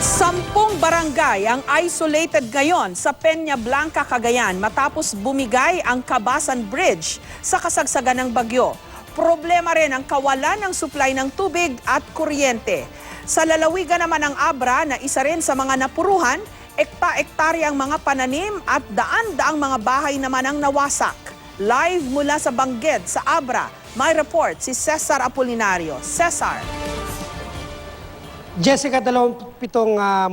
10 barangay ang isolated ngayon sa Peña Blanca, Cagayan matapos bumigay ang Cabasan Bridge sa kasagsagan ng bagyo. Problema rin ang kawalan ng supply ng tubig at kuryente. Sa lalawigan naman ng Abra na isa rin sa mga napuruhan, ekta-ektarya ang mga pananim at daan-daang mga bahay naman ang nawasak. Live mula sa Bangged sa Abra, may report si Cesar Apolinario. Cesar. Jessica, 27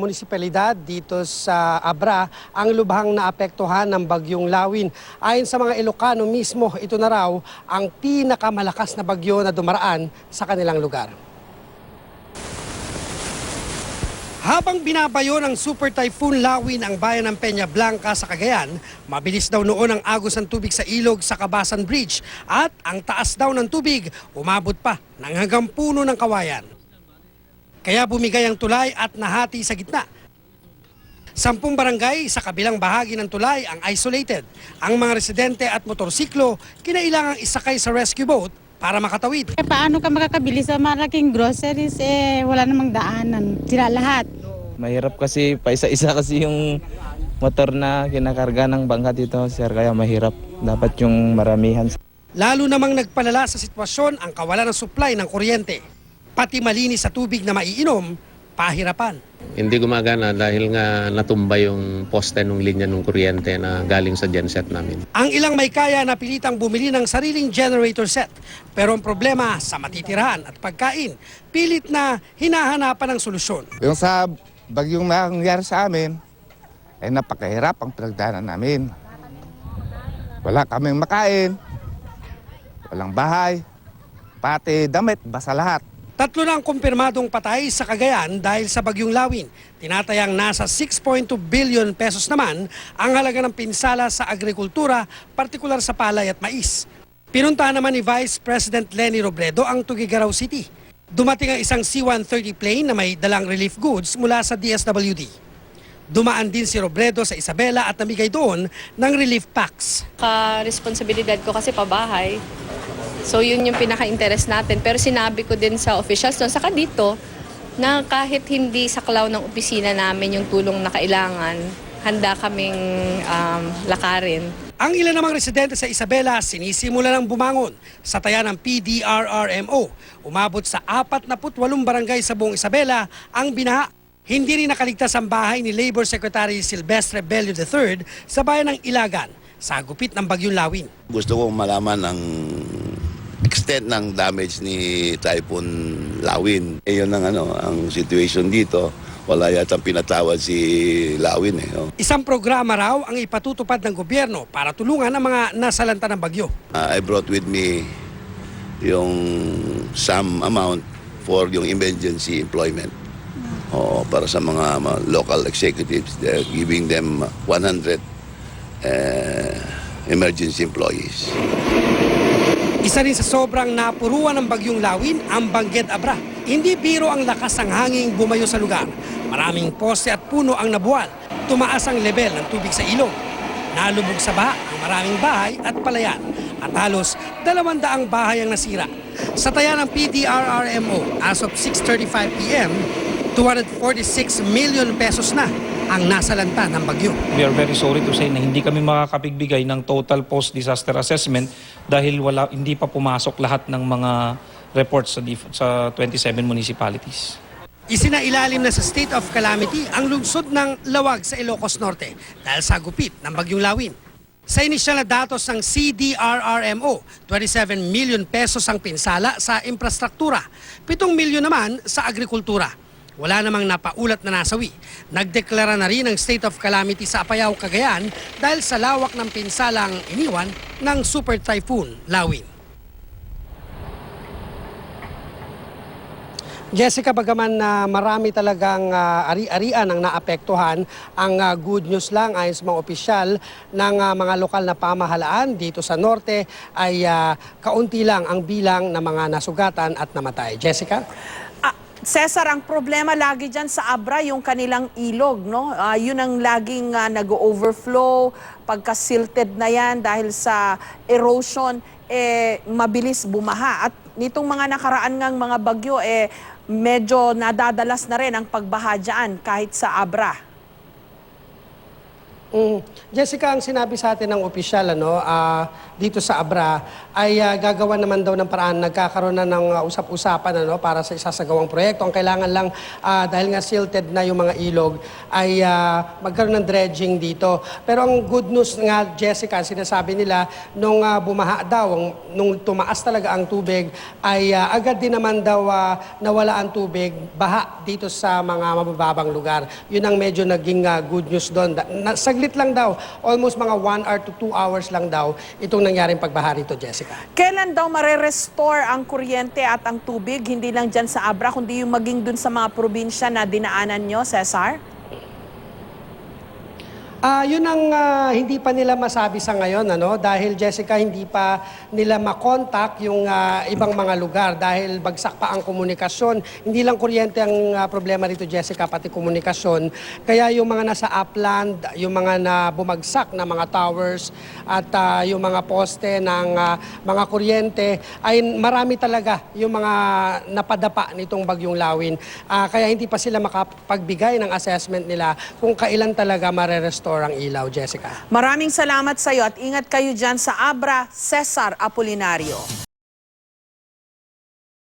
munisipalidad dito sa Abra ang lubhang naapektuhan ng bagyong Lawin. Ayon sa mga Ilocano mismo, ito na raw ang pinakamalakas na bagyo na dumaraan sa kanilang lugar. Habang binabayo ng Super Typhoon Lawin ang bayan ng Peña Blanca sa Cagayan, mabilis daw noon ang agos ng tubig sa ilog sa Cabasan Bridge at ang taas daw ng tubig umabot pa ng hanggang puno ng kawayan. Kaya bumigay ang tulay at nahati sa gitna. 10 barangay sa kabilang bahagi ng tulay ang isolated. Ang mga residente at motorsiklo kinailangang isakay sa rescue boat para makatawid. Paano ka makakabili sa malaking groceries? Wala namang daanan. Sila lahat. Mahirap kasi, paisa-isa kasi yung motor na kinakarga ng bangka dito, sir. Kaya mahirap. Dapat yung maramihan. Lalo namang nagpalala sa sitwasyon ang kawalan ng supply ng kuryente. Pati malinis sa tubig na maiinom, pahirapan. Hindi gumagana dahil nga natumba yung poste ng linya ng kuryente na galing sa genset namin. Ang ilang may kaya napilitang bumili ng sariling generator set. Pero ang problema sa matitirahan at pagkain, pilit na hinahanapan ng solusyon. Yung sa bagyong nangyari sa amin, ay napakahirap ang pinagdaanan namin. Wala kaming makain, walang bahay, pati damit, basa lahat. 3 na ang kumpirmadong patay sa Cagayan dahil sa bagyong Lawin. Tinatayang nasa 6.2 billion pesos naman ang halaga ng pinsala sa agrikultura, partikular sa palay at mais. Pinuntahan naman ni Vice President Leni Robredo ang Tuguegarao City. Dumating ang isang C-130 plane na may dalang relief goods mula sa DSWD. Dumaan din si Robredo sa Isabela at namigay doon ng relief packs. Responsibilidad ko kasi pabahay. So yun yung pinaka-interest natin. Pero sinabi ko din sa officials doon, saka dito, na kahit hindi saklaw ng opisina namin yung tulong na kailangan, handa kaming lakarin. Ang ilan namang residente sa Isabela sinisimula ng bumangon sa taya ng PDRRMO. Umabot sa 48 barangay sa buong Isabela ang binaha. Hindi rin nakaligtas ang bahay ni Labor Secretary Silvestre Bello III sa bayan ng Ilagan sa gupit ng bagyong Lawin. Gusto kong malaman ang extent ng damage ni Typhoon Lawin. Yun ang situation dito. Wala yatang pinatawad si Lawin. Isang programa raw ang ipatutupad ng gobyerno para tulungan ang mga nasalanta ng bagyo. I brought with me yung some amount for yung emergency employment. Para sa mga local executives, they're giving them 100 emergency employees. Isa rin sa sobrang napuruan ng bagyong Lawin ang Bangged Abra. Hindi biro ang lakas ng hanging bumayo sa lugar. Maraming poste at puno ang nabuwal. Tumaas ang level ng tubig sa ilog. Nalubog sa baha ang maraming bahay at palayan. At halos 200 bahay ang nasira. Sa taya ng PDRRMO, as of 6:35 p.m., 246 million pesos na ang nasalanta ng bagyo. We are very sorry to say na hindi kami makakapigbigay ng total post-disaster assessment dahil hindi pa pumasok lahat ng mga reports sa 27 municipalities. Isinailalim na sa state of calamity ang lungsod ng Lawag sa Ilocos Norte dahil sa gupit ng bagyong Lawin. Sa inisyal na datos ng CDRRMO, 27 million pesos ang pinsala sa infrastruktura, 7 milyon naman sa agrikultura. Wala namang napaulat na nasawi. Nagdeklara na rin ng state of calamity sa Apayao, Cagayan dahil sa lawak ng pinsalang iniwan ng Super Typhoon Lawin. Jessica, bagaman na marami talagang ari-arian ang naapektuhan, ang good news lang ayon sa mga opisyal ng mga lokal na pamahalaan dito sa norte ay kaunti lang ang bilang ng mga nasugatan at namatay. Jessica? Cesar, ang problema lagi dyan sa Abra, yung kanilang ilog, no? Yun ang laging nag-overflow, pagka-silted na yan dahil sa erosion, mabilis bumaha. At nitong mga nakaraan ngang mga bagyo, medyo nadadalas na rin ang pagbaha dyan kahit sa Abra. Jessica, ang sinabi sa atin ng opisyal dito sa Abra ay gagawa naman daw ng paraan, nagkakaroon na ng usap-usapan para sa isasagawang proyekto. Ang kailangan lang, dahil nga silted na yung mga ilog, ay magkaroon ng dredging dito. Pero ang good news nga, Jessica, sinasabi nila, nung bumaha daw, nung tumaas talaga ang tubig, ay agad din naman daw nawala ang tubig, baha dito sa mga mabababang lugar. Yun ang medyo naging good news doon. Saglit lang daw, almost mga 1 hour to 2 hours lang daw itong nangyaring pagbaha rito, Jessica. Kailan daw mare-restore ang kuryente at ang tubig, hindi lang dyan sa Abra, kundi yung maging dun sa mga probinsya na dinaanan nyo, Cesar? Yun ang hindi pa nila masabi sa ngayon, dahil Jessica, hindi pa nila makontak yung ibang mga lugar dahil bagsak pa ang komunikasyon. Hindi lang kuryente ang problema rito, Jessica, pati komunikasyon. Kaya yung mga nasa upland, yung mga na bumagsak na mga towers at yung mga poste ng mga kuryente, ay marami talaga yung mga napadapa nitong bagyong Lawin. Kaya hindi pa sila makapagbigay ng assessment nila kung kailan talaga mare-restore ang ilaw, Jessica. Maraming salamat sa iyo at ingat kayo dyan sa Abra, Cesar Apolinario.